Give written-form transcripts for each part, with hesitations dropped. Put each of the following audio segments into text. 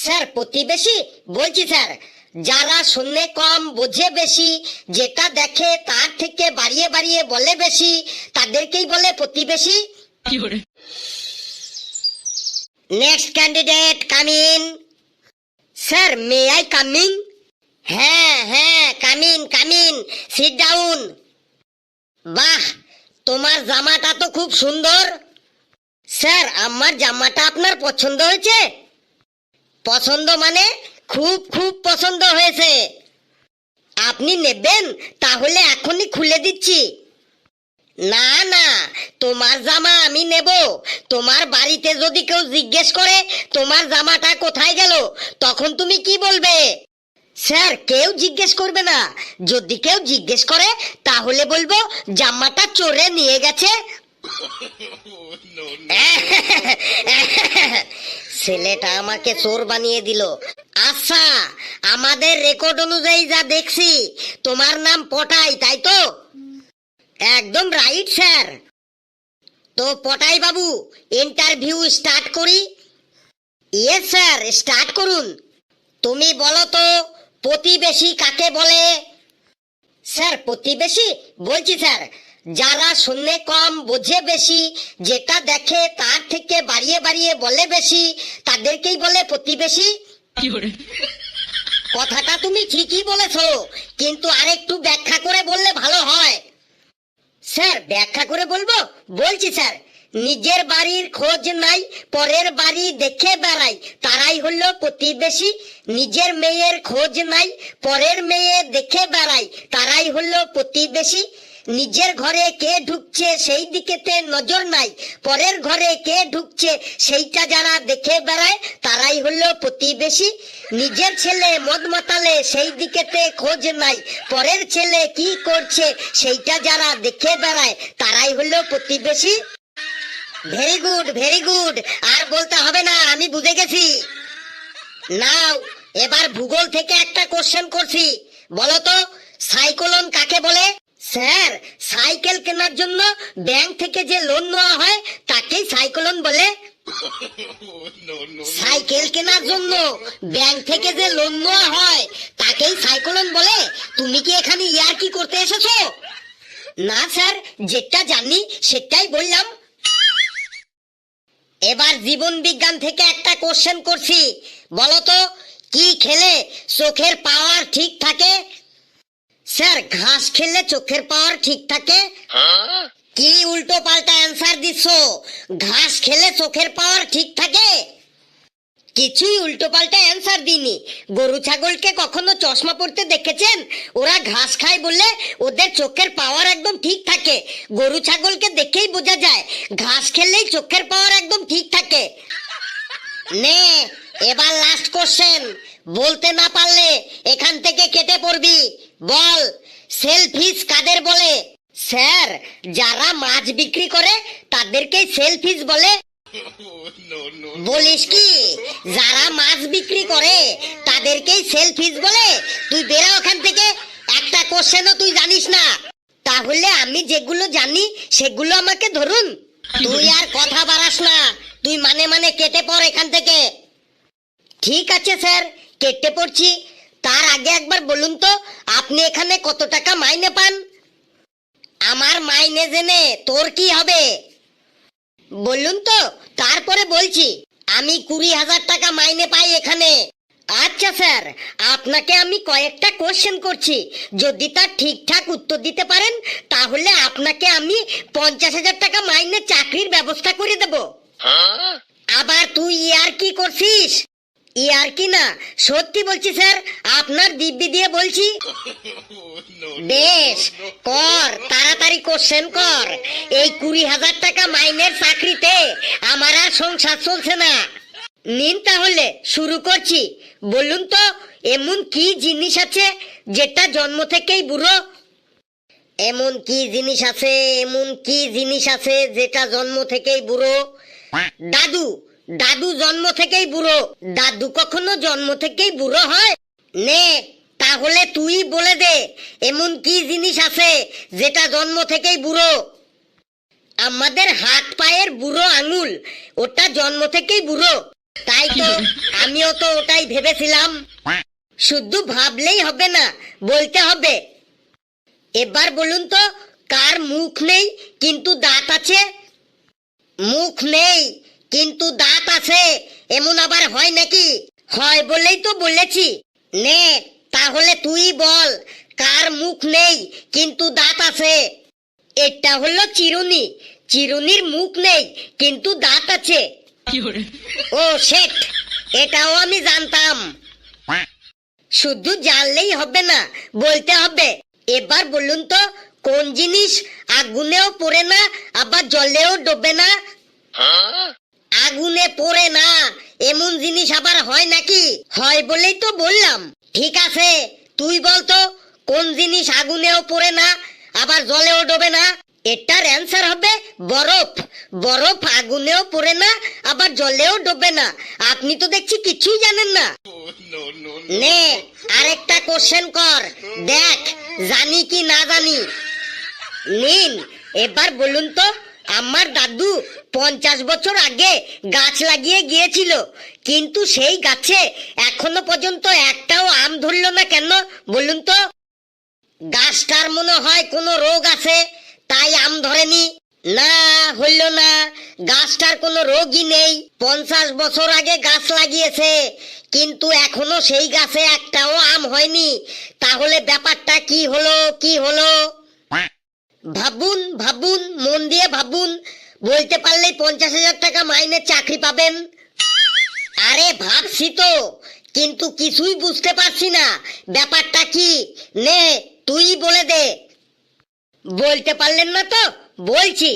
Sir প্রতিবেশী বলছি sir, যারা শোনে কম বোঝে বেশি, যেটা দেখে তার থেকে বাড়িয়ে বাড়িয়ে বলে বেশি, তাদেরকেই বলে প্রতিবেশী। Next candidate coming. Sir may I coming? হ্যাঁ হ্যাঁ, কামিং কামিং, সিট ডাউন। বাহ, তোমার জামাটা তো খুব সুন্দর। স্যার আমার জামাটা আপনার পছন্দ হয়েছে? পছন্দ মানে খুব খুব পছন্দ হয়েছে। আপনি নেবেন? তাহলে এখনই খুলে দিচ্ছি। না না, তোমার জামা আমি নেব। তোমার বাড়িতে যদি কেউ জিজ্ঞেস করে তোমার জামাটা কোথায় গেল, তখন তুমি কি বলবে? স্যার কেউ জিজ্ঞেস করবে না। যদি কেউ জিজ্ঞেস করে তাহলে বলবো জামাটা চোরে নিয়ে গেছে। ছেলেটা আমাকে চোর বানিয়ে দিল। আচ্ছা, আমাদের রেকর্ড অনুযায়ী যা দেখছি তোমার নাম পটাই, তাই তো? একদম রাইট স্যার। তো পটাই বাবু, ইন্টারভিউ স্টার্ট করি? ইয়েস স্যার, স্টার্ট করুন। তুমি বলো তো প্রতিবেশী কাকে বলে? স্যার প্রতিবেশী বলছি স্যার, যারা শোনে কম বোঝে বেশি, যেটা দেখে তার থেকে বাড়িয়ে বাড়িয়ে বলে বেশি, তাদেরকেই বলে প্রতিবেশী। কথাটা তুমি ঠিকই বলেছো, কিন্তু আরেকটু ব্যাখ্যা করে বললে ভালো হয়। স্যার ব্যাখ্যা করে বলবো? বলছি স্যার, নিজের বাড়ির খোঁজ নাই, পরের বাড়ি দেখে বেড়াই, তারাই হলো প্রতিবেশী। নিজের মেয়ের খোঁজ নাই, পরের মেয়ে দেখে বেড়াই, তারাই হলো প্রতিবেশী। নিজের ঘরে কে ঢুকছে সেই দিকেতে নজর নাই, পরের ঘরে কে ঢুকছে সেইটা যারা দেখে বেড়ায়, তারাই হলো প্রতিবেশী। নিজের ছেলে মদ মাতালে সেই দিকেতে খোঁজ নাই, পরের ছেলে কি করছে সেইটা যারা দেখে বেড়ায়, তারাই হলো প্রতিবেশী। ভেরি গুড ভেরি গুড, আর বলতে হবে না, আমি বুঝে গেছি। নাও এবার ভূগোল থেকে একটা কোশ্চেন করছি, বলো তো সাইক্লোন কাকে বলে? স্যার সাইকেল কেনার জন্য ব্যাংক থেকে যে লোন নেওয়া হয় তাকেই সাইক্লোন বলে। সাইকেল কেনার জন্য ব্যাংক থেকে যে লোন নেওয়া হয় তাকেই সাইক্লোন বলে? তুমি কি এখানে ইয়ার্কি করতে এসেছো? না স্যার, যেটা জানি সেটাই বললাম। এবার জীবন বিজ্ঞান থেকে একটা কোশ্চেন করছি, বলো তো কি খেলে চোখের পাওয়ার ঠিক থাকে? স্যার ঘাস খেলে চোখের পাওয়ার ঠিক থাকে? কি উল্টো পাল্টা অ্যান্সার দিচ্ছ? ঘাস খেলে চোখের পাওয়ার ঠিক থাকে? কিছুই উল্টো পাল্টা অ্যান্সার দিইনি। গরু ছাগলকে কখনো চশমা পড়তে দেখেছেন? ওরা ঘাস খায় বলে ওদের চোখের পাওয়ার একদম ঠিক থাকে। গরু ছাগলকে দেখেই বোঝা যায় ঘাস খেলেই চোখের পাওয়ার একদম ঠিক থাকে। নে এবার লাস্ট কোশ্চেন, বলতে না পারলে এখান থেকে কেটে পড়বি। বল সেলফিশ কাদের বলে? স্যার যারা মাছ বিক্রি করে তাদেরকেই সেলফিশ বলে। বলিস কি, যারা মাছ বিক্রি করে তাদেরকেই সেলফিশ বলে? তুই বেরো ওখান থেকে, একটা কোশ্চেনও তুই জানিস না। তাহলে আমি যেগুলো জানি সেগুলো আমাকে ধরুন। তুই আর কথা বাড়াস না, তুই মানে মানে কেটে পড় এখান থেকে। ঠিক আছে স্যার, কেটে পড়ছি। তার আগে একবার বলুন তো আপনি এখানে কত টাকা মাইনে পান? আমার মাইনে জেনে তোর কি হবে বলুন তো, তারপরে বলছি। আমি 20,000 টাকা মাইনে পাই এখানে। আচ্ছা স্যার, আপনাকে আমি কয়েকটা কোশ্চেন করছি, যদি তার ঠিকঠাক উত্তর দিতে পারেন তাহলে আপনাকে আমি 50,000 টাকা মাইনে চাকরির ব্যবস্থা করে দেব। আবার তুই ইয়ার কি করছিস? ইয়ার কি না, সত্যি বলছি স্যার, আপনার দিব্যি দিয়ে বলছি। বেশ কর, তাড়াতাড়ি কোশ্চেন কর। এই 20,000 টাকা মাইনের চাকরিতে আমার আর সংসার চলছে না। নিন তাহলে শুরু করছি। বলুন তো এমন কি জিনিস আছে যেটা জন্ম থেকেই বুড়ো? এমন কি জিনিস আছে, এমন কি জিনিস আছে যেটা জন্ম থেকেই বুড়ো? দাদু, দাদু জন্ম থেকেই বুড়ো। দাদু কখনো জন্ম থেকেই বুড়ো হয়? নে তাহলে তুই বলে দে, এমন কি জিনিস আছে যেটা জন্ম থেকেই বুড়ো? আমাদের হাত পায়ের বুড়ো আঙুল, ওটা জন্ম থেকেই বুড়ো। তাই তো আমিও তো ওটাই ভেবেছিলাম। শুধু ভাবলেই হবে না, বলতে হবে। এবার বলুন তো, কার মুখ নেই কিন্তু দাঁত আছে? মুখ নেই কিন্তু দাঁত আছে, এমন আবার হয় নাকি? হয় বলেই তো বলেছি। নে তাহলে তুই বল, কার মুখ নেই কিন্তু দাঁত আছে? এটা হলো চিরুনি, চিরুনির মুখ নেই কিন্তু দাঁত আছে। ও শেট, এটাও আমি জানতাম। শুধু জানলেই হবে না, বলতে হবে। এবার বলুন তো, কোন জিনিস আগুনেও পড়ে না আবার জলেও ডোবে না? আগুনে পড়ে না এমন জিনিস আবার হয় নাকি? হয় বলেই তো বললাম। ঠিক আছে, তুই বলতো কোন জিনিস আগুনেও পড়ে না আবার জলেও ডোবে না? এটার অ্যান্সার হবে বরফ। বরফ আগুনেও পড়ে না আবার জলেও ডোবে না। আপনি তো দেখছি কিছুই জানেন না। নে আরেকটা কোশ্চেন কর, দেখ জানি কি না জানি। নিন, এবার বলুন তো, আমার দাদু 50 বছর আগে গাছ লাগিয়ে গিয়েছিল, কিন্তু সেই গাছে এখনো পর্যন্ত একটাও আম ধরলো না কেন বলুন তো? গাছটার মনে হয় কোনো রোগ আছে, তাই আম ধরেনি। না, হইল না, গাছটার কোনো রোগই নেই। 50 বছর আগে গাছ লাগিয়েছে, কিন্তু এখনো সেই গাছে একটাও আম হয়নি। তাহলে ব্যাপারটা কি হলো, কি হলো? ভাবুন ভাবুন, মন দিয়ে ভাবুন। বলতে পারলেই 50,000 টাকা মাইনে চাকরি পাবেন। আরে ভাবছি তো, কিন্তু কিছুই বুঝতে পারছি না ব্যাপারটা কি। নে তুই বলে দে। বলতে পারলেন না তো বলছি।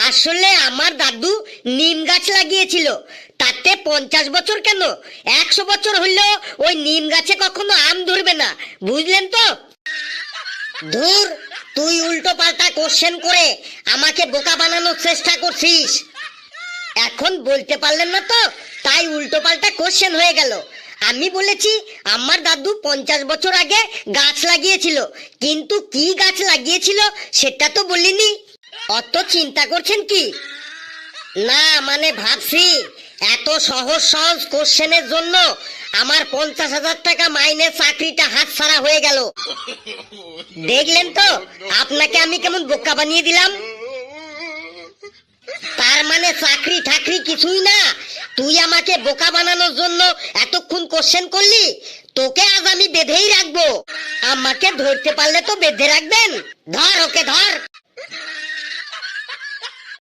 আসলে আমার দাদু নিম গাছ লাগিয়েছিল, তাতে 50 বছর কেন 100 বছর হইলেও ওই নিম গাছে কখনো আম ধরবে না, বুঝলেন তো? ধুর, তুই উল্টো পাল্টা কোশ্চেন করে আমাকে বোকা বানানোর চেষ্টা করছিস। এখন বলতে পারলেন না তো, তাই উল্টো পাল্টা কোশ্চেন হয়ে গেল। আমি বলেছি আমার দাদু 50 বছর আগে গাছ লাগিয়েছিল, কিন্তু কি গাছ লাগিয়েছিল সেটা তো বলিনি। অত চিন্তা করছেন কি? না মানে ভাবছি, এত সহজ সহজ কোশ্চেনের জন্য আমার 50,000 টাকা মাইনে চাকরিটা হাতছাড়া হয়ে গেল। দেখলেন তো আপনাকে আমি কেমন বোকা বানিয়ে দিলাম। তার মানে চাকরি ঠাকরি কিছুই না, তুই আমাকে বোকা বানানোর জন্য এতক্ষণ কোশ্চেন করলি। তোকে আজ আমি বেঁধেই রাখবো। আমাকে ধরতে পারলে তো বেঁধে রাখবেন। ধর ওকে, ধর।